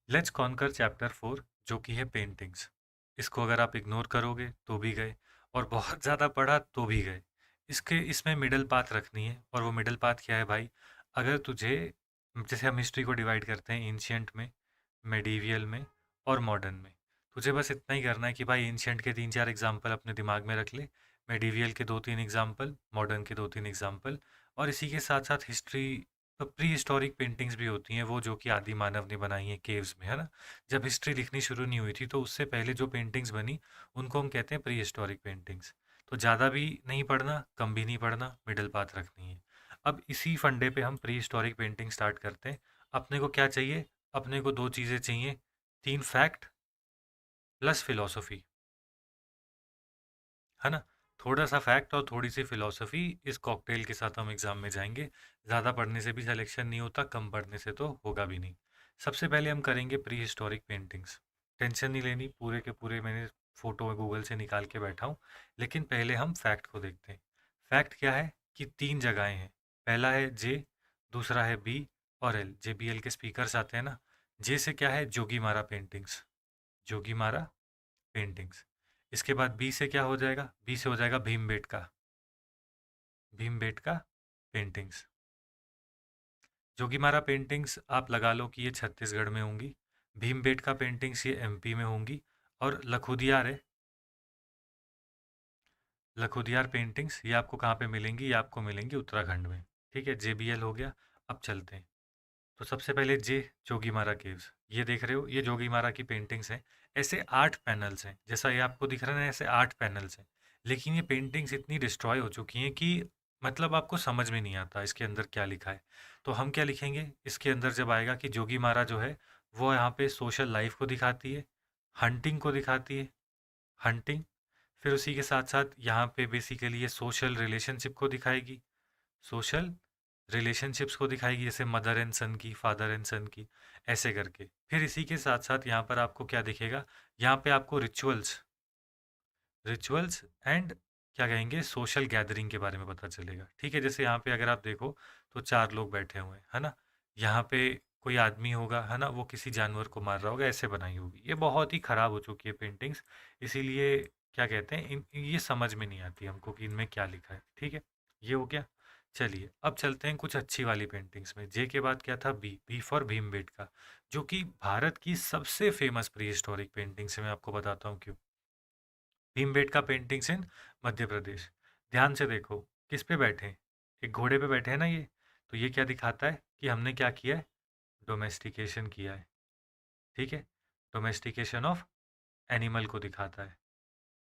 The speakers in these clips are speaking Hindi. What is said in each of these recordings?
लेट्स कॉन्कर चैप्टर 4 जो कि है पेंटिंग्स। इसको अगर आप इग्नोर करोगे तो भी गए, और बहुत ज़्यादा पढ़ा तो भी गए। इसमें मिडल पाथ रखनी है, और वो मिडल पाथ क्या है भाई? अगर तुझे, जैसे हम हिस्ट्री को डिवाइड करते हैं एंशियंट में, मेडिवियल में और मॉडर्न में, तुझे बस इतना ही करना है कि भाई एंशियंट के 3-4 एग्जाम्पल अपने दिमाग में रख ले, मेडिवियल के 2-3 एग्जाम्पल, मॉडर्न के 2-3 एग्जाम्पल, और इसी के साथ साथ हिस्ट्री। तो प्री हिस्टोरिक पेंटिंग्स भी होती हैं, वो जो कि आदि मानव ने बनाई हैं केव्स में, है ना। जब हिस्ट्री लिखनी शुरू नहीं हुई थी तो उससे पहले जो पेंटिंग्स बनी उनको हम कहते हैं प्री हिस्टोरिक पेंटिंग्स। तो ज़्यादा भी नहीं पढ़ना, कम भी नहीं पढ़ना, मिडल पाथ रखनी है। अब इसी फंडे पे हम प्री हिस्टोरिक पेंटिंग स्टार्ट करते हैं। अपने को क्या चाहिए? अपने को दो चीज़ें चाहिए, 3 फैक्ट प्लस फिलॉसफी, है ना। थोड़ा सा फैक्ट और थोड़ी सी फिलॉसफी, इस कॉकटेल के साथ हम एग्ज़ाम में जाएंगे। ज़्यादा पढ़ने से भी सिलेक्शन नहीं होता, कम पढ़ने से तो होगा भी नहीं। सबसे पहले हम करेंगे प्री हिस्टोरिक पेंटिंग्स। टेंशन नहीं लेनी, पूरे के पूरे मैंने फ़ोटो गूगल से निकाल के बैठा हूँ। लेकिन पहले हम फैक्ट को देखते हैं। फैक्ट क्या है कि 3 जगहें हैं। पहला है जे, दूसरा है बी और एल। JBL के स्पीकर्स आते हैं ना। जे से क्या है? Jogimara paintings, Jogimara paintings. इसके बाद बी से क्या हो जाएगा? बी से हो जाएगा भीमबेटका, भीमबेटका पेंटिंग्स। जोगीमारा पेंटिंग्स आप लगा लो कि ये छत्तीसगढ़ में होंगी, भीमबेटका पेंटिंग्स ये MP में होंगी, और लखुदियार है, लखुदियार पेंटिंग्स ये आपको कहाँ पे मिलेंगी? ये आपको मिलेंगी उत्तराखंड में। ठीक है, JBL हो गया। अब चलते हैं। तो सबसे पहले जे, जोगीमारा केव्स, ये देख रहे हो, ये जोगीमारा की पेंटिंग्स हैं। ऐसे 8 पैनल्स हैं, जैसा ये आपको दिख रहा है ना, ऐसे 8 पैनल्स हैं। लेकिन ये पेंटिंग्स इतनी डिस्ट्रॉय हो चुकी हैं कि मतलब आपको समझ में नहीं आता इसके अंदर क्या लिखा है। तो हम क्या लिखेंगे इसके अंदर जब आएगा कि जोगीमारा जो है वो यहाँ पे सोशल लाइफ को दिखाती है, हंटिंग को दिखाती है, हंटिंग। फिर उसी के साथ साथ यहाँ पे बेसिकली ये सोशल रिलेशनशिप को दिखाएगी, सोशल रिलेशनशिप्स को दिखाएगी, जैसे मदर एंड सन की, फादर एंड सन की, ऐसे करके। फिर इसी के साथ साथ यहाँ पर आपको क्या दिखेगा? यहाँ पे आपको रिचुअल्स, रिचुअल्स एंड क्या कहेंगे, सोशल गैदरिंग के बारे में पता चलेगा। ठीक है, जैसे यहाँ पे अगर आप देखो तो 4 लोग बैठे हुए हैं, है ना। यहाँ पे कोई आदमी होगा, है ना, वो किसी जानवर को मार रहा होगा, ऐसे बनाई होगी। ये बहुत ही ख़राब हो चुकी है पेंटिंग्स, इसीलिए क्या कहते हैं, ये समझ में नहीं आती हमको कि इनमें क्या लिखा है। ठीक है, ये हो गया। चलिए अब चलते हैं कुछ अच्छी वाली पेंटिंग्स में। जे के बाद क्या था? बी, बी फॉर भीमबेटका, जो कि भारत की सबसे फेमस प्री हिस्टोरिक पेंटिंग्स है। मैं आपको बताता हूँ क्यों। Bhimbetka paintings in Madhya Pradesh. ध्यान से देखो, किस पे बैठे हैं? एक घोड़े पे बैठे हैं ना ये। तो ये क्या दिखाता है कि हमने क्या किया है? डोमेस्टिकेशन किया है। ठीक है, डोमेस्टिकेशन ऑफ एनिमल को दिखाता है।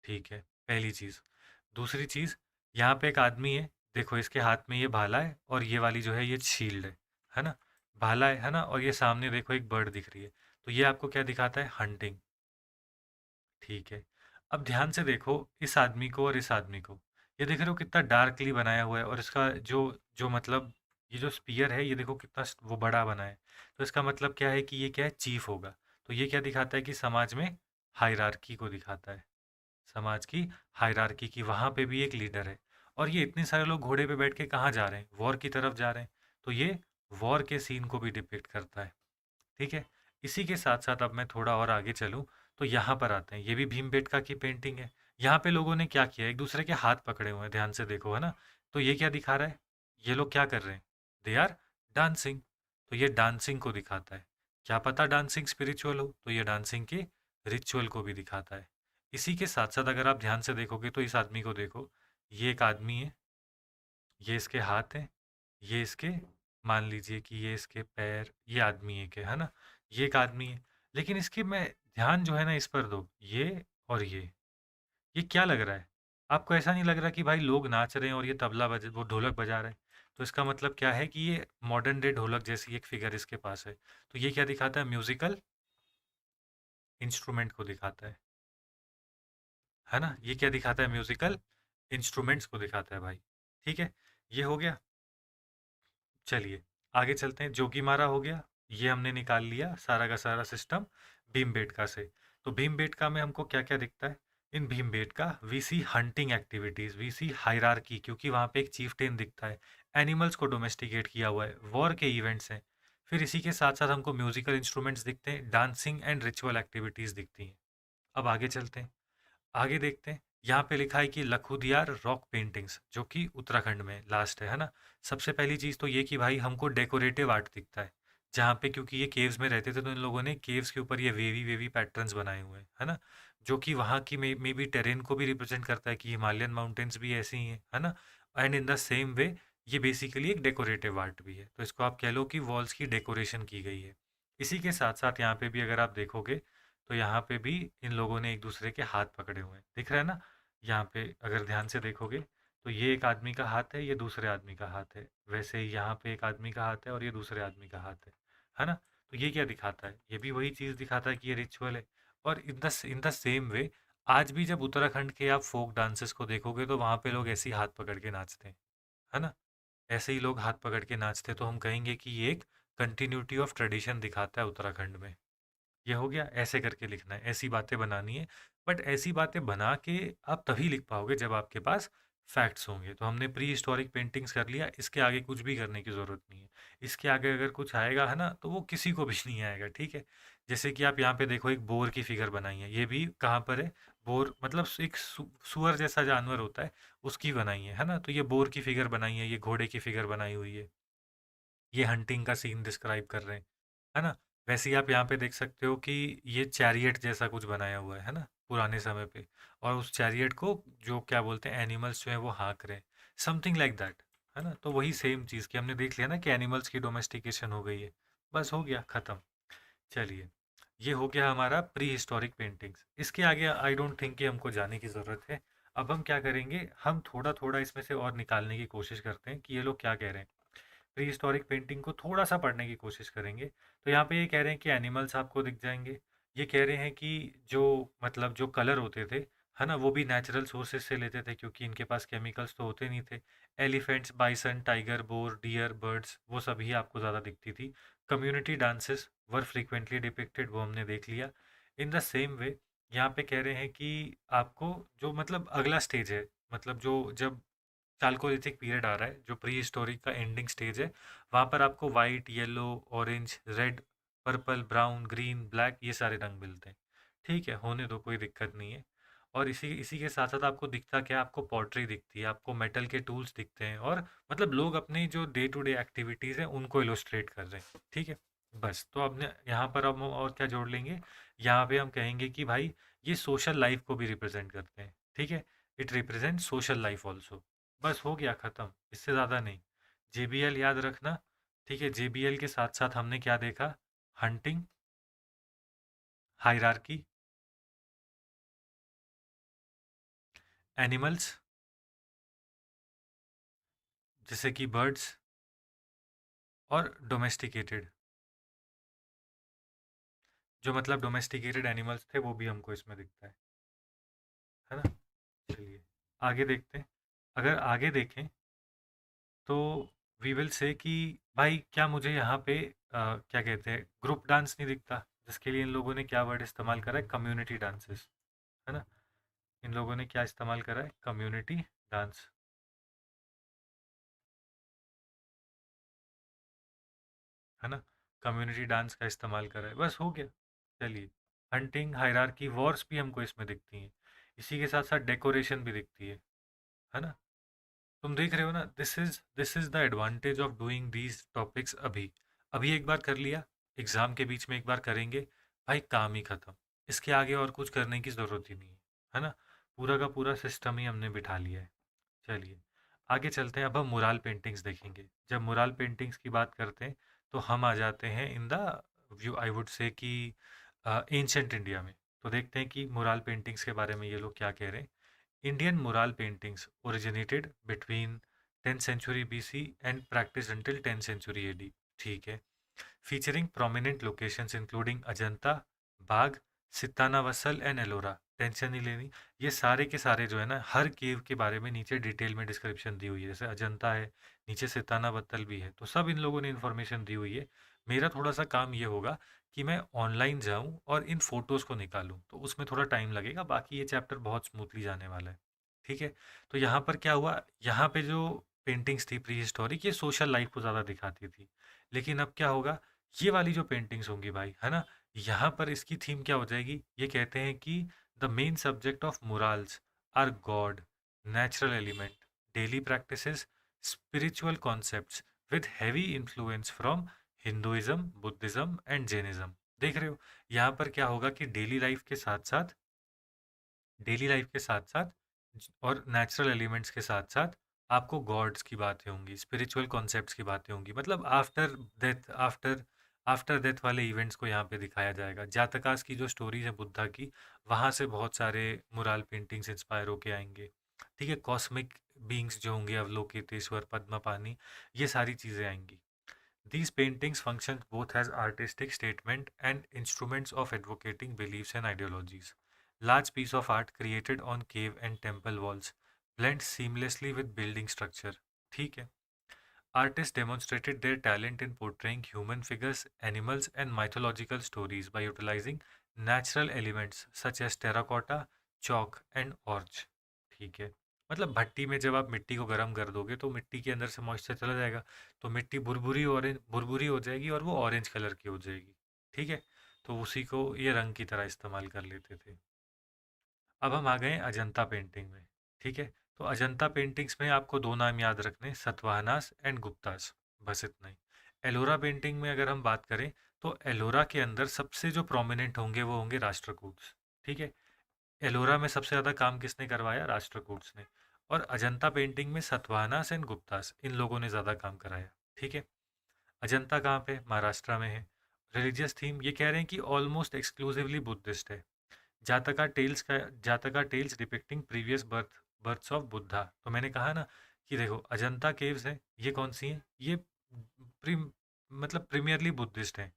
ठीक है, पहली चीज़। दूसरी चीज़, यहाँ पे एक आदमी है, देखो इसके हाथ में ये भाला है, और ये वाली जो है ये शील्ड है ना। भाला है ना, और ये सामने देखो एक बर्ड दिख रही है। तो ये आपको क्या दिखाता है? हंटिंग। ठीक है, अब ध्यान से देखो इस आदमी को और इस आदमी को। ये देख रहे हो कितना डार्कली बनाया हुआ है, और इसका जो जो मतलब ये जो स्पीयर है, ये देखो कितना वो बड़ा बना है। तो इसका मतलब क्या है कि ये क्या है? चीफ होगा। तो ये क्या दिखाता है कि समाज में हायरार्की को दिखाता है, समाज की हायरार्की की, वहाँ पे भी एक लीडर है। और ये इतने सारे लोग घोड़े पे बैठ के कहाँ जा रहे हैं? वॉर की तरफ जा रहे हैं। तो ये वॉर के सीन को भी डिपिक्ट करता है। ठीक है, इसी के साथ साथ अब मैं थोड़ा और आगे चलूँ तो यहाँ पर आते हैं। ये भी भीमबेटका की पेंटिंग है। यहाँ पे लोगों ने क्या किया? एक दूसरे के हाथ पकड़े हुए हैं, ध्यान से देखो, है ना। तो ये क्या दिखा रहा है? ये लोग क्या कर रहे हैं? They are dancing. तो ये डांसिंग को दिखाता है। क्या पता डांसिंग स्पिरिचुअल हो, तो ये डांसिंग के रिचुअल को भी दिखाता है। इसी के साथ साथ अगर आप ध्यान से देखोगे तो इस आदमी को देखो, ये एक आदमी है, ये इसके हाथ हैं, ये इसके, मान लीजिए कि ये इसके पैर, ये आदमी एक है ना, ये एक आदमी है। लेकिन इसके मैं ध्यान जो है ना इस पर दो, ये और ये क्या लग रहा है? आपको ऐसा नहीं लग रहा कि भाई लोग नाच रहे हैं और ये तबला बज वो ढोलक बजा रहे हैं? तो इसका मतलब क्या है कि ये मॉडर्न डे ढोलक जैसी एक फिगर इसके पास है। तो ये क्या दिखाता है? म्यूजिकल इंस्ट्रूमेंट को दिखाता है ना। ये क्या दिखाता है? म्यूजिकल इंस्ट्रूमेंट्स को दिखाता है भाई। ठीक है, ये हो गया। चलिए आगे चलते हैं। जोगीमारा हो गया, ये हमने निकाल लिया सारा का सारा सिस्टम भीमबेटका से। तो भीमबेटका में हमको क्या क्या दिखता है? इन Bhimbetka we see hunting activities, we see hierarchy, क्योंकि वहाँ पे एक चीफटेन दिखता है। एनिमल्स को डोमेस्टिकेट किया हुआ है, वॉर के इवेंट्स हैं। फिर इसी के साथ-साथ हमको म्यूज़िकल इंस्ट्रूमेंट्स दिखते हैं, डांसिंग एंड रिचुअल एक्टिविटीज़ दिखती हैं। अब आगे चलते हैं, आगे देखते हैं। यहाँ पे लिखा है कि लखुदियार रॉक पेंटिंग्स, जो कि उत्तराखंड में लास्ट है ना? सबसे पहली चीज़ तो ये कि भाई हमको डेकोरेटिव आर्ट दिखता है, जहाँ पे क्योंकि ये केव्स में रहते थे तो इन लोगों ने केव्स के ऊपर ये वेवी वेवी पैटर्न्स बनाए हुए हैं, है ना? जो कि वहाँ की मे बी टेरेन को भी रिप्रेजेंट करता है कि हिमालयन माउंटेन्स भी ऐसी ही हैं, है ना? एंड इन द सेम वे ये बेसिकली एक डेकोरेटिव आर्ट भी है, तो इसको आप कह लो कि वॉल्स की डेकोरेशन की गई है। इसी के साथ साथ यहाँ पे भी अगर आप देखोगे तो यहाँ पे भी इन लोगों ने एक दूसरे के हाथ पकड़े हुए हैं, दिख रहा है ना? यहाँ पे अगर ध्यान से देखोगे तो ये एक आदमी का हाथ है, ये दूसरे आदमी का हाथ है। वैसे ही यहाँ पे एक आदमी का हाथ है और ये दूसरे आदमी का हाथ है ना? तो ये क्या दिखाता है? ये भी वही चीज़ दिखाता है कि ये रिचुअल है। और इन द सेम वे आज भी जब उत्तराखंड के आप फोक डांसेस को देखोगे तो वहाँ पे लोग ऐसे ही हाथ पकड़ के नाचते हैं, है ना? ऐसे ही लोग हाथ पकड़ के नाचते हैं, तो हम कहेंगे कि ये एक कंटिन्यूटी ऑफ ट्रेडिशन दिखाता है उत्तराखंड में। ये हो गया, ऐसे करके लिखना है, ऐसी बातें बनानी है। बट ऐसी बातें बना के आप तभी लिख पाओगे जब आपके पास फैक्ट्स होंगे। तो हमने प्री हिस्टोरिक पेंटिंग्स कर लिया, इसके आगे कुछ भी करने की ज़रूरत नहीं है। इसके आगे अगर कुछ आएगा है ना तो वो किसी को भी नहीं आएगा, ठीक है? जैसे कि आप यहाँ पे देखो एक बोर की फिगर बनाई है, ये भी कहाँ पर है? बोर मतलब एक सुअर जैसा जानवर होता है, उसकी बनाई है ना? तो ये बोर की फिगर बनाई है, ये घोड़े की फिगर बनाई हुई है, ये हंटिंग का सीन डिस्क्राइब कर रहे हैं, है ना? वैसे ही आप यहाँ पे देख सकते हो कि ये चैरियट जैसा कुछ बनाया हुआ है ना? पुराने समय पे, और उस चैरियट को जो क्या बोलते हैं एनिमल्स जो है वो हाँक रहे हैं, समथिंग लाइक दैट, है ना? तो वही सेम चीज़ कि हमने देख लिया ना कि एनिमल्स की डोमेस्टिकेशन हो गई है, बस हो गया ख़त्म। चलिए, ये हो गया हमारा प्री हिस्टोरिक पेंटिंग्स। इसके आगे आई डोंट थिंक कि हमको जाने की ज़रूरत है। अब हम क्या करेंगे, हम थोड़ा थोड़ा इसमें से और निकालने की कोशिश करते हैं कि ये लोग क्या कह रहे हैं। प्री हिस्टोरिक पेंटिंग को थोड़ा सा पढ़ने की कोशिश करेंगे। तो यहाँ पे ये कह रहे हैं कि एनिमल्स आपको दिख जाएंगे। ये कह रहे हैं कि जो मतलब जो कलर होते थे, है ना, वो भी नेचुरल सोर्सेज से लेते थे क्योंकि इनके पास केमिकल्स तो होते नहीं थे। Elephants, bison, tiger, boar, deer, birds, वो सभी आपको ज़्यादा दिखती थी। Community dances were frequently depicted, वो हमने देख लिया। इन द सेम वे यहाँ पे कह रहे हैं कि आपको जो मतलब अगला स्टेज है, मतलब जो जब चाल्कोलिथिक पीरियड आ रहा है, जो प्री हिस्टोरिक का एंडिंग स्टेज है, वहाँ पर आपको white, yellow, orange, red, purple, brown, green, black, ये सारे रंग मिलते हैं। ठीक है, होने दो, कोई दिक्कत नहीं है। और इसी इसी के साथ साथ आपको दिखता क्या है? आपको पॉटरी दिखती है, आपको मेटल के टूल्स दिखते हैं, और मतलब लोग अपनी जो डे टू डे एक्टिविटीज़ हैं उनको इलोस्ट्रेट कर रहे हैं, ठीक है? बस, तो अब यहाँ पर हम और क्या जोड़ लेंगे? यहाँ पे हम कहेंगे कि भाई ये सोशल लाइफ को भी रिप्रेजेंट करते हैं, ठीक है? It represent social life also. बस हो गया ख़त्म, इससे ज़्यादा नहीं। जेबीएल याद रखना, ठीक है? जेबीएल के साथ साथ हमने क्या देखा? हंटिंग, हायरार्की, एनिमल्स जैसे कि बर्ड्स, और डोमेस्टिकेटेड, जो मतलब डोमेस्टिकेटेड एनिमल्स थे वो भी हमको इसमें दिखता है ना? चलिए आगे देखते हैं। अगर आगे देखें तो वी विल से कि भाई क्या मुझे यहाँ पे क्या कहते हैं ग्रुप डांस नहीं दिखता, जिसके लिए इन लोगों ने क्या वर्ड इस्तेमाल करा है? कम्युनिटी डांसेस, है ना? इन लोगों ने क्या इस्तेमाल करा है? कम्युनिटी डांस, है ना? कम्युनिटी डांस का इस्तेमाल करा है, बस हो गया। चलिए, हंटिंग, हायरार्की, वॉर्स भी हमको इसमें दिखती हैं। इसी के साथ साथ डेकोरेशन भी दिखती है ना? तुम देख रहे हो ना, this is the advantage of doing these topics. अभी अभी एक बार कर लिया, एग्जाम के बीच में एक बार करेंगे, भाई काम ही खत्म। इसके आगे और कुछ करने की ज़रूरत ही नहीं है ना? पूरा का पूरा सिस्टम ही हमने बिठा लिया है। चलिए आगे चलते हैं। अब हम मुराल पेंटिंग्स देखेंगे। जब मुराल पेंटिंग्स की बात करते हैं तो हम आ जाते हैं in the view, I would say कि एंशंट इंडिया में। तो देखते हैं कि मुराल पेंटिंग्स के बारे में ये लोग क्या कह रहे हैं। Indian mural paintings originated between 10th century BC and practiced until 10th century AD. ठीक है, featuring prominent locations including Ajanta, Bagh, Sittanavasal and Ellora. Tension नहीं लेनी, ये सारे के सारे जो है ना, हर केव के बारे में नीचे डिटेल में डिस्क्रिप्शन दी हुई है। जैसे अजंता है, नीचे सिताना वत्तल भी है, तो सब इन लोगों ने इन्फॉर्मेशन दी हुई है। मेरा थोड़ा सा काम ये होगा कि मैं ऑनलाइन जाऊं और इन फोटोज़ को निकालूं, तो उसमें थोड़ा टाइम लगेगा। बाकी ये चैप्टर बहुत स्मूथली जाने वाला है, ठीक है? तो यहाँ पर क्या हुआ, यहाँ पे जो पेंटिंग्स थी प्री हिस्टोरिक, ये सोशल लाइफ को ज़्यादा दिखाती थी। लेकिन अब क्या होगा ये वाली जो पेंटिंग्स होंगी भाई, है ना, यहाँ पर इसकी थीम क्या हो जाएगी, ये कहते हैं कि the main subject of morals are god, natural element, daily practices, spiritual concepts with heavy influence from Hinduism, Buddhism and Jainism. देख रहे हो, यहाँ पर क्या होगा कि डेली लाइफ के साथ साथ और नेचुरल एलिमेंट्स के साथ साथ आपको गॉड्स की बातें होंगी, स्पिरिचुअल कॉन्सेप्ट्स की बातें होंगी, मतलब आफ्टर डेथ वाले इवेंट्स को यहाँ पे दिखाया जाएगा। जातकास की जो स्टोरीज है बुद्धा की, वहाँ से बहुत सारे मुराल पेंटिंग्स इंस्पायर होके आएंगे। ठीक है, कॉस्मिक बीइंग्स जो होंगे, अवलोकितेश्वर, पद्मपानी, ये सारी चीज़ें आएंगी। These paintings function both as artistic statement and instruments of advocating beliefs and ideologies. Large piece of art created on cave and temple walls blend seamlessly with building structure. ठीक है. Artists demonstrated their talent in portraying human figures, animals, and mythological stories by utilizing natural elements such as terracotta, chalk, and orch. ठीक है, मतलब भट्टी में जब आप मिट्टी को गर्म कर दोगे तो मिट्टी के अंदर से मॉइस्चर चला जाएगा, तो मिट्टी बुरबुरी हो जाएगी और वो ऑरेंज कलर की हो जाएगी। ठीक है, तो उसी को ये रंग की तरह इस्तेमाल कर लेते थे। अब हम आ गए अजंता पेंटिंग में। ठीक है, तो अजंता पेंटिंग्स में आपको दो नाम याद रखने, सतवाहनास एंड गुप्तास, बस इतना ही। एलोरा पेंटिंग में अगर हम बात करें तो एलोरा के अंदर सबसे जो प्रोमिनेंट होंगे वो होंगे राष्ट्रकूट्स। ठीक है, एलोरा में सबसे ज़्यादा काम किसने करवाया, राष्ट्रकूट्स ने। और अजंता पेंटिंग में सतवाहनास एंड गुप्तास, इन लोगों ने ज़्यादा काम कराया। ठीक है, अजंता कहाँ पे, महाराष्ट्र में है। रिलीजियस थीम ये कह रहे हैं कि ऑलमोस्ट एक्सक्लूसिवली बुद्धिस्ट है। Jataka tales depicting previous births of Buddha. तो मैंने कहा ना कि देखो अजंता केव्स है, ये कौन सी हैं, ये मतलब प्रीमियरली बुद्धिस्ट हैं।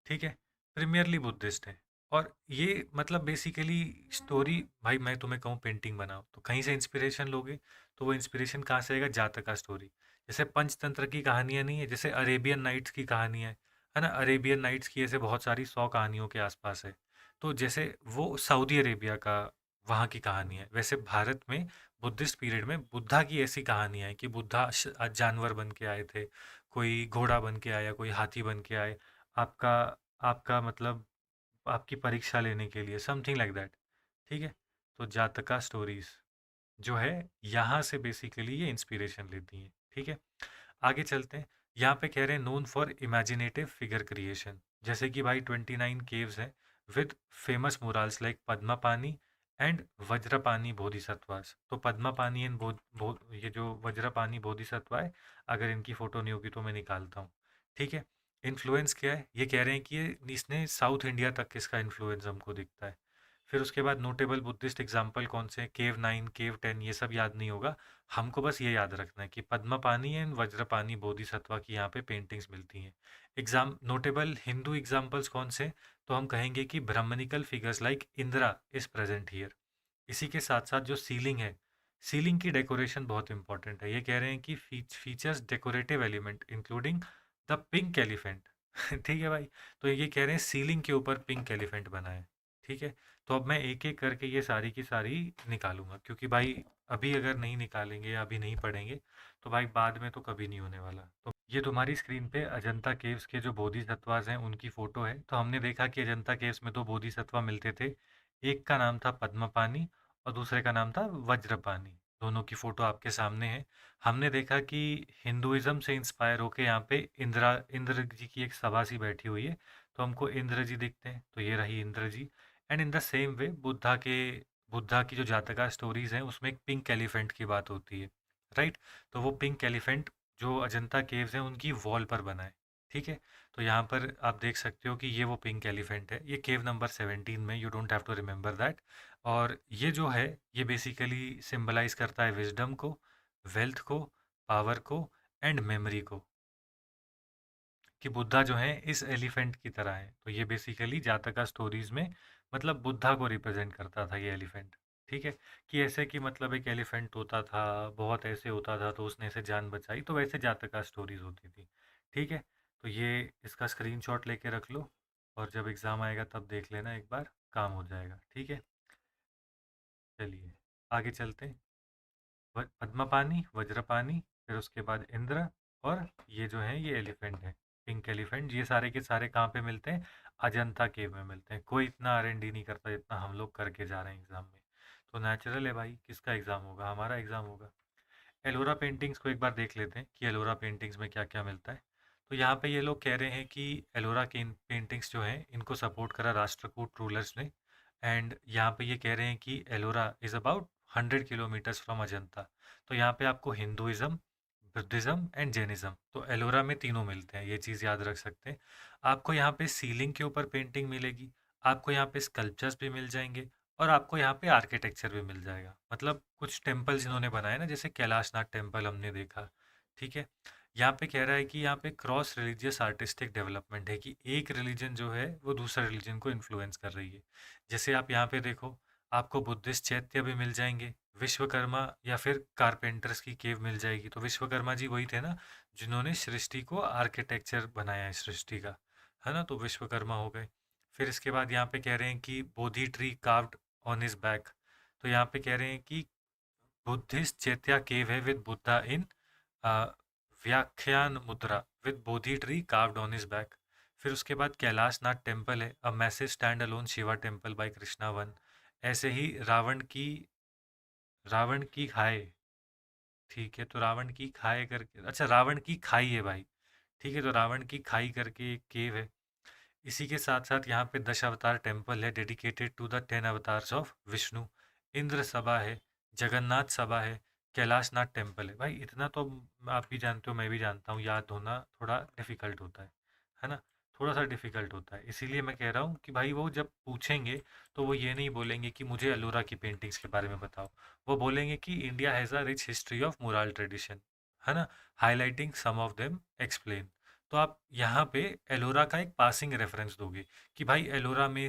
ठीक है, प्रीमियरली बुद्धिस्ट है। और ये मतलब बेसिकली स्टोरी, भाई मैं तुम्हें कहूँ पेंटिंग बनाओ तो कहीं से इंस्पिरेशन लोगे, तो वो इंस्पिरेशन कहाँ से आएगा, जातका स्टोरी। जैसे पंचतंत्र की कहानियाँ नहीं है, जैसे अरेबियन नाइट्स की कहानी है ना, अरेबियन नाइट्स की ऐसे बहुत सारी 100 कहानियों के आसपास है। तो जैसे वो सऊदी अरेबिया का वहाँ की कहानी है, वैसे भारत में बुद्धिस्ट पीरियड में बुद्धा की ऐसी कहानियाँ हैं कि बुद्धा जानवर बन के आए थे, कोई घोड़ा बन के आया, कोई हाथी बन के आए, आपका आपका मतलब आपकी परीक्षा लेने के लिए, समथिंग लाइक दैट। ठीक है, तो जातका स्टोरीज जो है यहाँ से बेसिकली ये इंस्पिरेशन लेती हैं। ठीक है, आगे चलते हैं। यहाँ पे कह रहे हैं known for imaginative figure creation, जैसे कि भाई 29 केव्स हैं with famous murals like Padmapani and Vajrapani Bodhisattvas. तो पद्मापानी एंड ये जो वज्रपानी बोधिसत्वा है, अगर इनकी फोटो नहीं होगी तो मैं निकालता हूँ। ठीक है, इन्फ्लुएंस क्या है, ये कह रहे हैं कि ये इसने साउथ इंडिया तक इसका इन्फ्लुएंस हमको दिखता है। फिर उसके बाद नोटेबल बुद्धिस्ट एग्जाम्पल कौन से हैं, केव 9, केव 10, ये सब याद नहीं होगा, हमको बस ये याद रखना है कि पद्मपानी एंड वज्रपानी बोधिसत्वा की यहाँ पे पेंटिंग्स मिलती हैं। नोटेबल हिंदू एग्जाम्पल्स कौन से, तो हम कहेंगे कि Brahmanical figures like Indra is present here. इसी के साथ साथ जो सीलिंग है, सीलिंग की डेकोरेशन बहुत इंपॉर्टेंट है। ये कह रहे हैं कि features decorative element including the pink elephant. ठीक है भाई, तो ये कह रहे हैं सीलिंग के ऊपर पिंक एलिफेंट बना है। ठीक है, तो अब मैं एक एक करके ये सारी की सारी निकालूंगा, क्योंकि भाई अभी अगर नहीं निकालेंगे या अभी नहीं पढ़ेंगे तो भाई बाद में तो कभी नहीं होने वाला। तो ये तुम्हारी स्क्रीन पे अजंता केव्स के जो बोधिसत्वास हैं उनकी फ़ोटो है। तो हमने देखा कि अजंता केव्स में दो बोधिसत्वा मिलते थे, एक का नाम था पद्मपानी और दूसरे का नाम था वज्रपानी। दोनों की फ़ोटो आपके सामने है। हमने देखा कि हिंदुइज्म से इंस्पायर होके यहाँ पे इंद्र जी की एक सभा सी बैठी हुई है, तो हमको इंद्र जी दिखते हैं, तो ये रही Indra ji. And in the same way Buddha की जो जातका स्टोरीज हैं उसमें एक पिंक एलिफेंट की बात होती है, राइट। तो वो पिंक एलिफेंट जो अजंता केव्स हैं उनकी वॉल पर बना है। ठीक है, तो यहाँ पर आप देख सकते हो कि ये वो पिंक एलिफेंट है, ये केव नंबर 17 में, you don't have to remember that. और ये जो है ये बेसिकली सिंबलाइज करता है विजडम को, वेल्थ को, पावर को एंड मेमोरी को, कि बुद्धा जो है इस एलिफेंट की तरह है। तो ये बेसिकली जातका स्टोरीज में मतलब बुद्धा को रिप्रेजेंट करता था ये एलिफेंट। ठीक है, कि ऐसे कि मतलब एक एलिफेंट होता था, बहुत ऐसे होता था तो उसने ऐसे जान बचाई, तो वैसे जातका स्टोरीज होती थी। ठीक है, तो ये इसका स्क्रीनशॉट लेके रख लो और जब एग्ज़ाम आएगा तब देख लेना एक बार, काम हो जाएगा। ठीक है, चलिए आगे चलते हैं। पद्मपानी, वज्रपानी, फिर उसके बाद इंद्र, और ये जो है ये एलिफेंट है, पिंक एलिफेंट। ये सारे के सारे कहाँ पे मिलते हैं? अजंता केव में मिलते हैं। कोई इतना R&D नहीं करता जितना हम लोग करके जा रहे हैं एग्ज़ाम में। तो नेचुरल है भाई, किसका एग्ज़ाम होगा? हमारा एग्ज़ाम होगा। एलोरा पेंटिंग्स को एक बार देख लेते हैं कि एलोरा पेंटिंग्स में क्या क्या मिलता है। तो यहाँ पे ये लोग कह रहे हैं कि एलोरा के पेंटिंग्स जो हैं इनको सपोर्ट करा राष्ट्रकूट रूलर्स ने। एंड यहाँ पे ये कह रहे हैं कि Ellora is about 100 kilometres from Ajanta. तो यहाँ पे आपको हिंदुइज्म, बुद्धिज़्म एंड जैनिज़्म, तो एलोरा में तीनों मिलते हैं, ये चीज़ याद रख सकते हैं। आपको यहाँ पे सीलिंग के ऊपर पेंटिंग मिलेगी, आपको यहाँ पे स्कल्पचर्स भी मिल जाएंगे, और आपको यहाँ पे आर्किटेक्चर भी मिल जाएगा। मतलब कुछ टेम्पल्स इन्होंने बनाए ना, जैसे कैलाशनाथ टेम्पल हमने देखा। ठीक है, यहाँ पे कह रहा है कि यहाँ पे क्रॉस रिलीजियस आर्टिस्टिक डेवलपमेंट है, कि एक रिलीजन जो है वो दूसरे रिलीजन को इन्फ्लुएंस कर रही है। जैसे आप यहाँ पे देखो, आपको बुद्धिस्ट चैत्य भी मिल जाएंगे, विश्वकर्मा या फिर कारपेंटर्स की केव मिल जाएगी। तो विश्वकर्मा जी वही थे ना जिन्होंने सृष्टि को आर्किटेक्चर बनाया है सृष्टि का, है ना? तो विश्वकर्मा हो गए। फिर इसके बाद यहाँ पे कह रहे हैं कि Bodhi tree carved on his back. तो यहाँ पे कह रहे हैं कि बुद्धिस्ट चैत्या केव है with Buddha in Vyakhyana mudra with Bodhi tree carved on his back. फिर उसके बाद कैलाशनाथ टेम्पल है, a massive stand alone Shiva temple by Krishna one. ऐसे ही रावण की खाई। ठीक है, तो रावण की खाई करके, अच्छा रावण की खाई है भाई। ठीक है, तो रावण की खाई करके एक केव है। इसी के साथ साथ यहाँ पे दश अवतार टेम्पल है dedicated to the 10 avatars of Vishnu. Indra Sabha है, जगन्नाथ सभा है, कैलाशनाथ टेम्पल है। भाई इतना तो आप भी जानते हो, मैं भी जानता हूँ, याद होना थोड़ा डिफिकल्ट होता है ना? थोड़ा सा डिफिकल्ट होता है, इसीलिए मैं कह रहा हूँ कि भाई वो जब पूछेंगे तो वो ये नहीं बोलेंगे कि मुझे अलोरा की पेंटिंग्स के बारे में बताओ। वो बोलेंगे कि India has a rich history of mural tradition, है ना? Highlighting some of them, explain. तो आप यहाँ पे एलोरा का एक पासिंग रेफरेंस दोगे कि भाई एलोरा में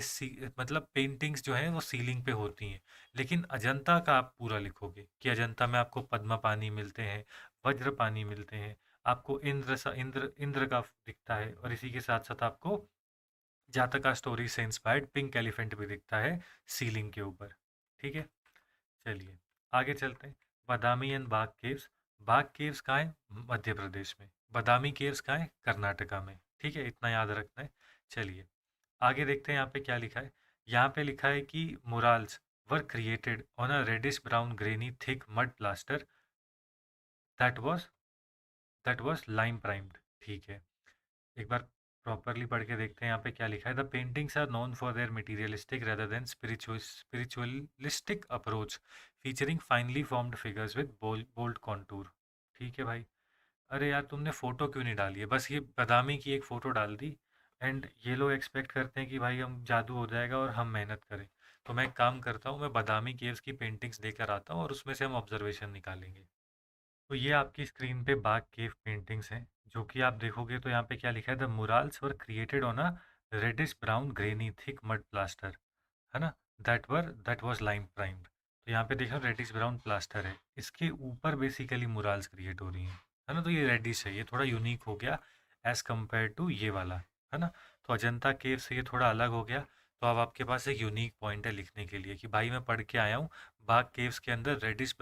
मतलब पेंटिंग्स जो हैं वो सीलिंग पे होती हैं। लेकिन अजंता का आप पूरा लिखोगे कि अजंता में आपको पद्मा पानी मिलते हैं, वज्र पानी मिलते हैं, आपको इंद्र का दिखता है, और इसी के साथ साथ आपको जातका स्टोरी से इंस्पायर्ड पिंक एलिफेंट भी दिखता है सीलिंग के ऊपर। ठीक है, चलिए आगे चलते हैं। Badami and Bagh caves. Bagh caves कहाँ है? मध्य प्रदेश में। बादामी केव्स कहाँ है? कर्नाटका में। ठीक है, इतना याद रखना है। चलिए आगे देखते हैं यहाँ पे क्या लिखा है। यहाँ पे लिखा है कि murals were created on a reddish brown grainy thick mud plaster that was that was lime primed. ठीक है, एक बार प्रॉपरली पढ़ के देखते हैं यहाँ पे क्या लिखा है। The paintings are known for their materialistic rather than spiritualistic approach, featuring finely formed figures with bold contour. ठीक है भाई। अरे यार तुमने फ़ोटो क्यों नहीं डाली है? बस ये बादामी की एक फ़ोटो डाल दी, एंड ये लोग एक्सपेक्ट करते हैं कि भाई हम जादू हो जाएगा और हम मेहनत करें। तो मैं एक काम करता हूँ, मैं बादामी केव्स की पेंटिंग्स लेकर आता हूँ और उसमें से हम ऑब्जर्वेशन निकालेंगे। तो ये आपकी स्क्रीन पे बाग केव पेंटिंग्स हैं, जो कि आप देखोगे तो यहाँ पे क्या लिखा है, the murals were created on a reddish brown grainy thick mud plaster, है ना? That was lime primed. तो यहाँ पे देखो रेडिश ब्राउन प्लास्टर है, इसके ऊपर बेसिकली मुराल्स क्रिएट हो रही हैं, है ना? तो ये रेडिश है, ये थोड़ा यूनिक हो गया एज कम्पेयर टू ये वाला, है ना? तो अजंता केव से ये थोड़ा अलग हो गया। तो अब आपके पास एक यूनिक पॉइंट है लिखने के लिए कि भाई मैं पढ़ के आया हूँ, बाग केव्स के अंदर रेडिश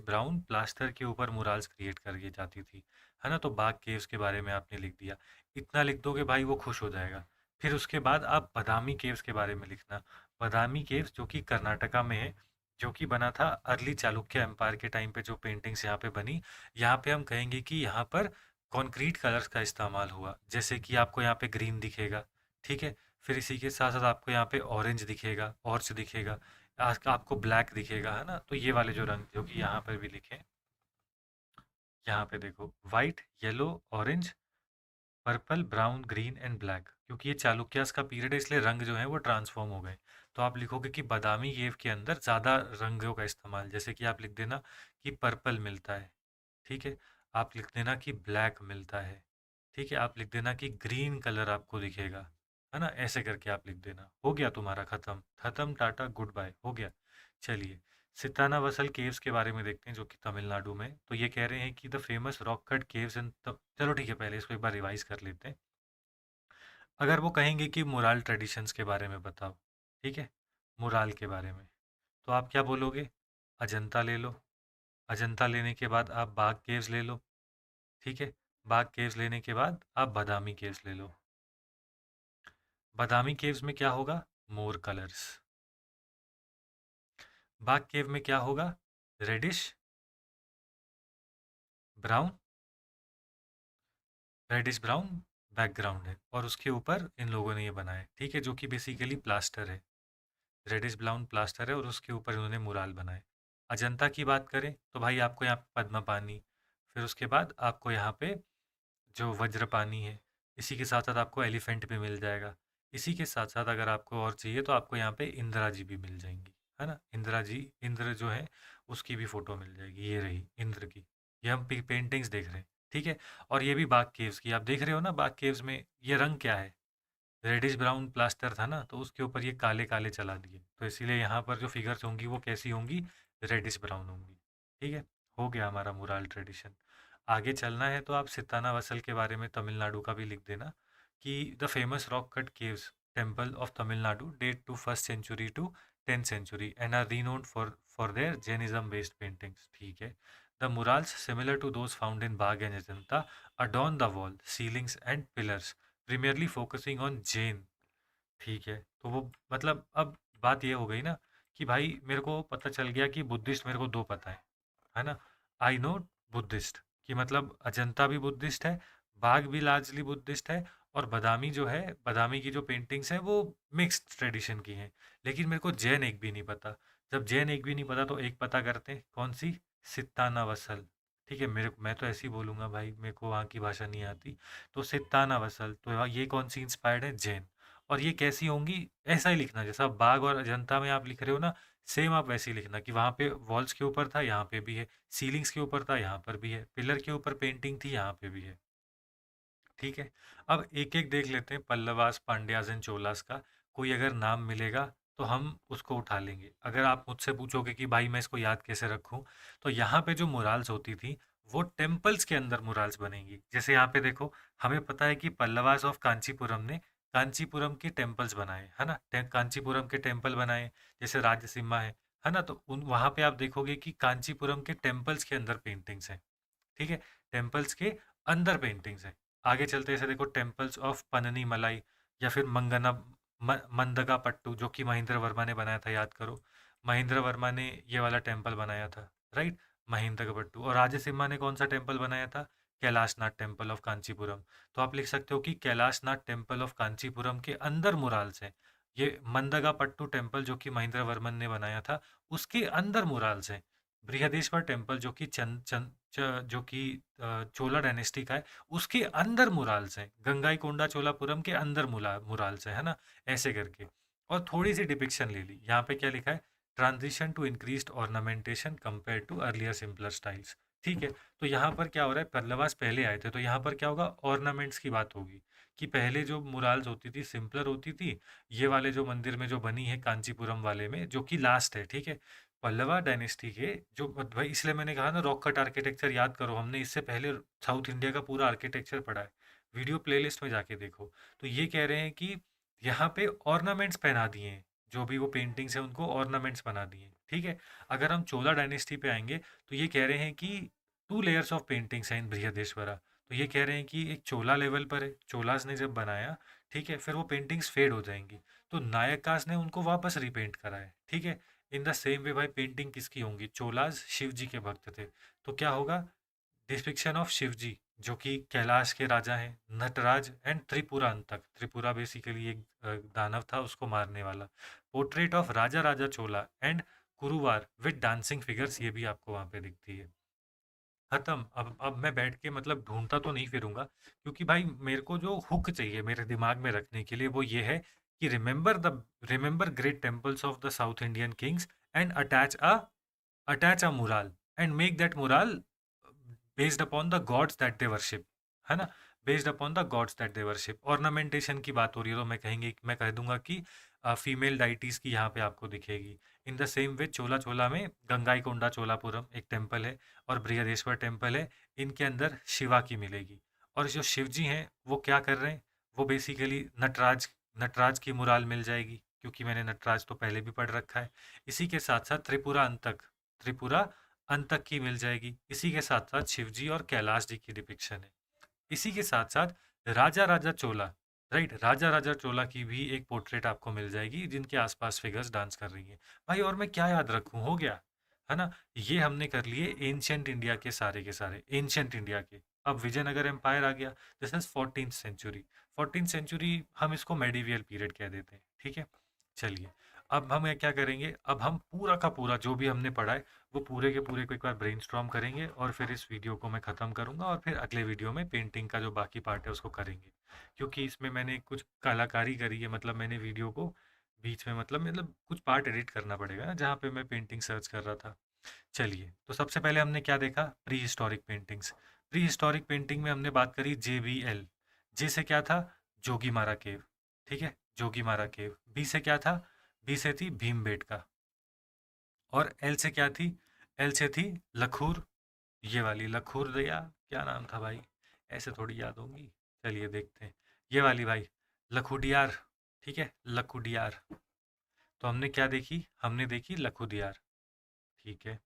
ब्राउन प्लास्टर के ऊपर मुराल्स क्रिएट करी जाती थी, है ना? तो बाग केव्स के बारे में आपने लिख दिया। इतना लिख दोगे भाई वो खुश हो जाएगा। फिर उसके बाद आप बादामी केव्स के बारे में लिखना। बादामी केव्स जो कि कर्नाटका में है, जो कि बना था अर्ली चालुक्य एम्पायर के टाइम पे, जो पेंटिंग्स यहाँ पे बनी, यहाँ पे हम कहेंगे कि यहाँ पर कॉन्क्रीट कलर्स का इस्तेमाल हुआ। जैसे कि आपको यहाँ पे ग्रीन दिखेगा, ठीक है? फिर इसी के साथ साथ आपको यहाँ पे ऑरेंज दिखेगा, ऑर्च दिखेगा, आपको ब्लैक दिखेगा, है ना? तो ये वाले जो रंग जो कि यहाँ पर भी लिखे हैं, यहाँ पे देखो, white, yellow, orange, purple, brown, green and black. क्योंकि ये चालुक्यास का पीरियड है इसलिए रंग जो है वो ट्रांसफॉर्म हो गए। तो आप लिखोगे कि बादामी केव के अंदर ज़्यादा रंगों का इस्तेमाल, जैसे कि आप लिख देना कि पर्पल मिलता है, ठीक है? आप लिख देना कि ब्लैक मिलता है, ठीक है? आप लिख देना कि ग्रीन कलर आपको दिखेगा, है ना? ऐसे करके आप लिख देना। हो गया तुम्हारा खत्म खत्म, टाटा गुड बाय, हो गया। चलिए सितानावसल केव्स के बारे में देखते हैं, जो कि तमिलनाडु में। तो ये कह रहे हैं कि the famous rock cut caves इन, चलो ठीक है, पहले इसको एक बार रिवाइज कर लेते हैं। अगर वो कहेंगे कि मोराल ट्रेडिशंस के बारे में बताओ, ठीक है, मोराल के बारे में, तो आप क्या बोलोगे? अजंता ले लो। अजंता लेने के बाद आप बाग केव्स ले लो, ठीक है, बाग केव्स लेने के बाद आप बादामी केव्स ले लो। बादामी केव्स में क्या होगा? More colours. बाग केव में क्या होगा? Reddish brown, reddish brown background है और उसके ऊपर इन लोगों ने ये बनाया है, ठीक है, जो कि बेसिकली प्लास्टर है। रेडिश ब्राउन प्लास्टर है और उसके ऊपर इन्होंने मुराल बनाए। अजंता की बात करें तो भाई आपको यहाँ पे पद्मा पानी, फिर उसके बाद आपको यहाँ पे जो वज्र पानी है, इसी के साथ साथ आपको एलिफेंट भी मिल जाएगा। इसी के साथ साथ अगर आपको और चाहिए तो आपको यहाँ पे इंदिरा जी भी मिल जाएंगी, है ना। इंदिरा जी, इंद्र जो है उसकी भी फोटो मिल जाएगी, ये रही इंद्र की। ये हम पेंटिंग्स देख रहे हैं, ठीक है। और ये भी बाग केव्स की आप देख रहे हो ना। बाग केव्स में ये रंग क्या है? रेडिश ब्राउन प्लास्टर था ना, तो उसके ऊपर ये काले काले चला दिए, तो इसीलिए यहाँ पर जो फिगर्स होंगी वो कैसी होंगी? रेडिश ब्राउन होंगी, ठीक है। हो गया हमारा मुराल ट्रेडिशन। आगे चलना है तो आप सिताना वसल के बारे में तमिलनाडु का भी लिख देना कि the famous rock cut caves temple of Tamil Nadu date to 1st century to 10th century and are renowned for their Jainism based paintings, ठीक है। The murals similar to those found in Bagh and Ajanta adorn the wall, ceilings and pillars, primarily focusing on Jain, ठीक है। तो वो मतलब अब बात ये हो गई ना कि भाई मेरे को पता चल गया कि बुद्धिस्ट मेरे को दो पता है ना। आई नो बुद्धिस्ट कि मतलब अजंता भी बुद्धिस्ट है, बाघ भी लार्जली बुद्धिस्ट है, और बादामी जो है, बादामी की जो पेंटिंग्स हैं वो मिक्स्ड ट्रेडिशन की हैं। लेकिन मेरे को जैन एक भी नहीं पता। जब जैन एक भी नहीं पता तो एक पता करते हैं, कौन सी? सित्ताना वसल, ठीक है। मैं तो ऐसे ही बोलूँगा भाई, मेरे को वहाँ की भाषा नहीं आती। तो सित्ताना वसल, तो ये कौन सी इंस्पायर्ड है? जैन। और ये कैसी होंगी? ऐसा ही लिखना जैसा बाघ और अजंता में आप लिख रहे हो ना, सेम आप वैसे ही लिखना कि वहाँ पे वॉल्स के ऊपर था, यहाँ पे भी है, सीलिंग्स के ऊपर था, यहाँ पर भी है, पिलर के ऊपर पेंटिंग थी, यहाँ पे भी है, ठीक है। अब एक एक देख लेते हैं, पल्लवास, पांड्याज एंड चोलास का कोई अगर नाम मिलेगा तो हम उसको उठा लेंगे। अगर आप मुझसे पूछोगे कि भाई मैं इसको याद कैसे रखूं, तो यहाँ पे जो मुराल्स होती थी वो टेम्पल्स के अंदर मुराल्स बनेंगी। जैसे यहाँ पे देखो, हमें पता है कि पल्लवास ऑफ कांचीपुरम ने कांचीपुरम के टेम्पल्स बनाए, है ना। कांचीपुरम के टेम्पल बनाए, जैसे राजसिम्हा है ना। तो उन वहाँ पे आप देखोगे कि कांचीपुरम के टेम्पल्स के अंदर पेंटिंग्स हैं, ठीक है। टेम्पल्स के अंदर पेंटिंग्स हैं। आगे चलते ऐसे देखो, टेम्पल्स ऑफ पन्नी मलाई या फिर मंदगा पट्टू, जो कि महेंद्र वर्मा ने बनाया था, याद करो। महेंद्र वर्मा ने ये वाला टेम्पल बनाया था, राइट। महेंद्र पट्टू। और राजसिम्हा ने कौन सा टेम्पल बनाया था? Kailashnath temple of Kanchipuram. तो आप लिख सकते हो कि कैलाशनाथ टेम्पल ऑफ कांचीपुरम के अंदर मुराल्स हैं। ये मंदगा पट्टू टेम्पल जो कि महेंद्र वर्मन ने बनाया था, उसके अंदर मुराल्स हैं। बृहदेश्वर टेम्पल जो कि जो कि चोला डायनेस्टी का है, उसके अंदर मुराल्स हैं। गंगाईकोंडा चोलापुरम के अंदर मुराल्स है ना। ऐसे करके और थोड़ी सी डिपिक्शन ले ली। यहाँ पे क्या लिखा है? Transition to increased ornamentation compare to earlier simpler styles, ठीक है। तो यहाँ पर क्या हो रहा है? पल्लवास पहले आए थे, तो यहाँ पर क्या होगा? ऑर्नामेंट्स की बात होगी कि पहले जो मुराल्स होती थी सिंपलर होती थी। ये वाले जो मंदिर में जो बनी है कांचीपुरम वाले में, जो कि लास्ट है, ठीक है। पल्लवा डायनेस्टी के जो भाई, इसलिए मैंने कहा ना रॉक कट आर्किटेक्चर याद करो। हमने इससे पहले साउथ इंडिया का पूरा आर्किटेक्चर पढ़ा है, वीडियो प्लेलिस्ट में जाके देखो। तो ये कह रहे हैं कि यहाँ पे ऑर्नामेंट्स पहना दिए हैं, जो भी वो पेंटिंग्स हैं उनको ऑर्नामेंट्स बना दिए हैं, ठीक है। अगर हम चोला डायनेस्टी पे आएंगे तो ये कह रहे हैं कि 2 लेयर्स ऑफ पेंटिंग्स हैं इन बृहदेश्वरा। तो ये कह रहे हैं कि एक चोला लेवल पर है, चोलास ने जब बनाया, ठीक है, फिर वो पेंटिंग्स फेड हो जाएंगी, तो नायकास ने उनको वापस रिपेंट करा है, ठीक है। इन द सेम वे भाई पेंटिंग किसकी होंगी? चोलाज शिव जी के भक्त थे, तो क्या होगा? डिस्क्रिप्शन ऑफ शिव जी जो कि कैलाश के राजा हैं, Nataraja and Tripurantaka. Tripura basically एक दानव था, उसको मारने वाला। Portrait of Raja Raja Chola and Kuruvar with dancing figures, ये भी आपको वहाँ पे दिखती है। खत्म। अब मैं बैठ के मतलब ढूंढता तो नहीं फिरूंगा, क्योंकि भाई मेरे को जो हुक चाहिए मेरे दिमाग में रखने के लिए वो ये है कि remember great temples of the south Indian Kings and attach a mural and make that mural based upon the gods that they worship, है ना। Based upon the gods that they worship. Ornamentation की बात हो रही है तो मैं कह दूंगा कि फीमेल डाइटीज की यहाँ पे आपको दिखेगी। इन द सेम वे चोला चोला में गंगाईकोंडा चोलापुरम एक टेम्पल है और बृहदेश्वर टेम्पल है, इनके अंदर शिवा की मिलेगी। और जो शिव जी हैं वो क्या कर रहे हैं? वो बेसिकली नटराज नटराज की मुराल मिल जाएगी, क्योंकि मैंने नटराज तो पहले भी पढ़ रखा है। इसी के साथ साथ त्रिपुरा अंत तक की मिल जाएगी। इसी के साथ साथ शिव जी और कैलाश जी की डिपिक्शन है। इसी के साथ साथ राजा राजा चोला, राइट, राजा राजा चोला की भी एक पोर्ट्रेट आपको मिल जाएगी जिनके आसपास फिगर्स डांस कर रही हैं। भाई और मैं क्या याद रखूं, हो गया है ना। ये हमने कर लिए एंशियंट इंडिया के सारे एंशियंट इंडिया के। अब विजयनगर एम्पायर आ गया, this is 14th century. 14th century हम इसको मेडिवियल पीरियड कह देते हैं, ठीक है। चलिए, अब हम क्या करेंगे, अब हम पूरा का पूरा जो भी हमने पढ़ा है वो पूरे के पूरे को एक बार ब्रेनस्टॉर्म करेंगे और फिर इस वीडियो को मैं ख़त्म करूँगा और फिर अगले वीडियो में पेंटिंग का जो बाकी पार्ट है उसको करेंगे। क्योंकि इसमें मैंने कुछ कलाकारी करी है, मतलब मैंने वीडियो को बीच में मतलब कुछ पार्ट एडिट करना पड़ेगा ना जहाँ पे मैं पेंटिंग सर्च कर रहा था। चलिए, तो सबसे पहले हमने क्या देखा, pre historic paintings. Pre historic painting में हमने बात करी JBL। जे से क्या था, जोगीमारा केव, ठीक है, जोगीमारा केव। बी से क्या था, बी से थी भीमबेटका। और एल से क्या थी, एल से थी लखूर, ये वाली लखूर दया, क्या नाम था भाई, ऐसे थोड़ी याद होंगी। चलिए देखते हैं, ये वाली भाई, लखुडियार, ठीक है, लखुडियार। तो हमने क्या देखी, हमने देखी लखुदियार, ठीक है,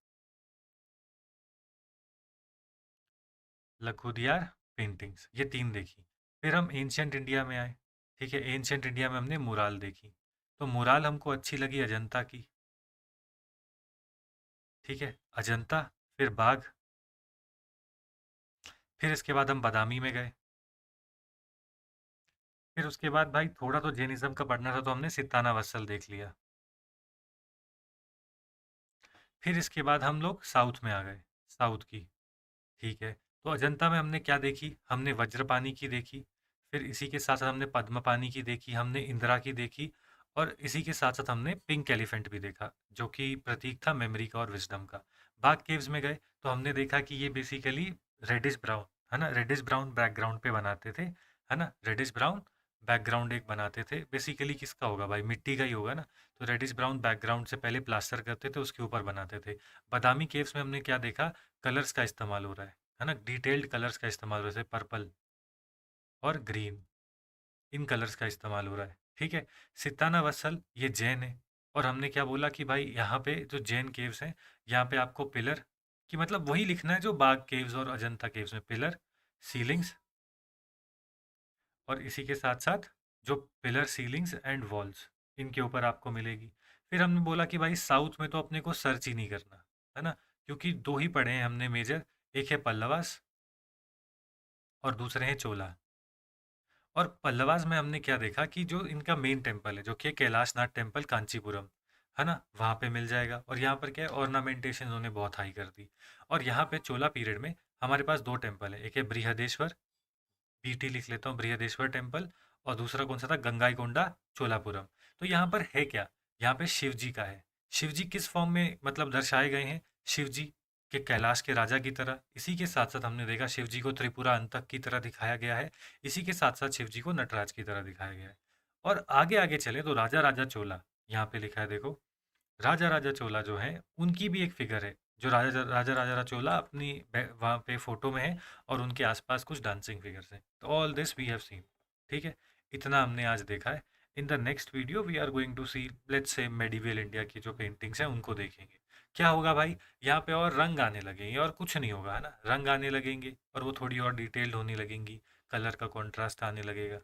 लखुदियार पेंटिंग्स, ये 3 देखी। फिर हम एंशियंट इंडिया में आए, ठीक है, एंशियंट इंडिया में हमने मुराल देखी। तो मुराल हमको अच्छी लगी अजंता की, ठीक है, अजंता। फिर बाघ। फिर इसके बाद हम बादामी में गए। फिर उसके बाद भाई थोड़ा तो जैनिज्म का पढ़ना था तो हमने सिताना वत्सल देख लिया। फिर इसके बाद हम लोग साउथ में आ गए, साउथ की, ठीक है। तो अजंता में हमने क्या देखी, हमने वज्रपानी की देखी। फिर इसी के साथ साथ हमने पद्मपानी की देखी, हमने इंदिरा की देखी। और इसी के साथ साथ हमने पिंक एलिफेंट भी देखा जो कि प्रतीक था मेमोरी का और विजडम का। बाग केव्स में गए तो हमने देखा कि ये बेसिकली रेडिश ब्राउन, है ना, रेडिश ब्राउन बैकग्राउंड पे बनाते थे, है ना, रेडिश ब्राउन बैकग्राउंड एक बनाते थे। बेसिकली किसका होगा भाई, मिट्टी का ही होगा ना। तो रेडिश ब्राउन बैकग्राउंड से पहले प्लास्टर करते थे, उसके ऊपर बनाते थे। बादामी केव्स में हमने क्या देखा, कलर्स का इस्तेमाल हो रहा है ना, डिटेल्ड कलर्स का इस्तेमाल हो रहा है, जैसे पर्पल और ग्रीन, इन कलर्स का इस्तेमाल हो रहा है, ठीक है। सिताना वत्सल ये जैन है। और हमने क्या बोला कि भाई यहाँ पे जो जैन केव्स हैं, यहाँ पे आपको पिलर कि मतलब वही लिखना है जो बाग केव्स और अजंता केव्स में, पिलर, सीलिंग्स, और इसी के साथ साथ जो पिलर, सीलिंग्स एंड वॉल्स, इनके ऊपर आपको मिलेगी। फिर हमने बोला कि भाई साउथ में तो अपने को सर्च ही नहीं करना, है ना, क्योंकि 2 ही पढ़े हैं हमने मेजर, एक है पल्लवास और दूसरे हैं चोला। और पल्लवास में हमने क्या देखा कि जो इनका मेन टेम्पल है जो कि कैलाशनाथ टेम्पल कांचीपुरम, है ना, वहाँ पे मिल जाएगा। और यहाँ पर क्या है, ऑर्नामेंटेशन उन्होंने बहुत हाई कर दी। और यहाँ पे चोला पीरियड में हमारे पास 2 टेम्पल है, एक है बृहदेश्वर, बीटी लिख लेता हूँ, बृहदेश्वर टेम्पल। और दूसरा कौन सा था, गंगाईकोंडा चोलापुरम। तो यहाँ पर है क्या, यहाँ पे शिव जी का है। शिव जी किस फॉर्म में मतलब दर्शाए गए हैं, शिव जी के कैलाश के राजा की तरह। इसी के साथ साथ हमने देखा शिव जी को त्रिपुरा अंतक की तरह दिखाया गया है। इसी के साथ साथ शिव जी को नटराज की तरह दिखाया गया है। और आगे आगे चले तो राजा राजा चोला, यहाँ पे लिखा है देखो, राजा राजा चोला जो है उनकी भी एक फिगर है, जो राजा राजा राजा चोला अपनी वहाँ पे फोटो में है। और उनके आसपास कुछ डांसिंग फिगर्स हैं। तो all this we have seen, ठीक है, इतना हमने आज देखा है। In the next video we are going to see let's say medieval India की जो पेंटिंग्स हैं उनको देखेंगे। क्या होगा भाई, यहाँ पे और रंग आने लगेंगे और कुछ नहीं होगा, है ना, रंग आने लगेंगे और वो थोड़ी और डिटेल्ड होने लगेंगी, कलर का कॉन्ट्रास्ट आने लगेगा।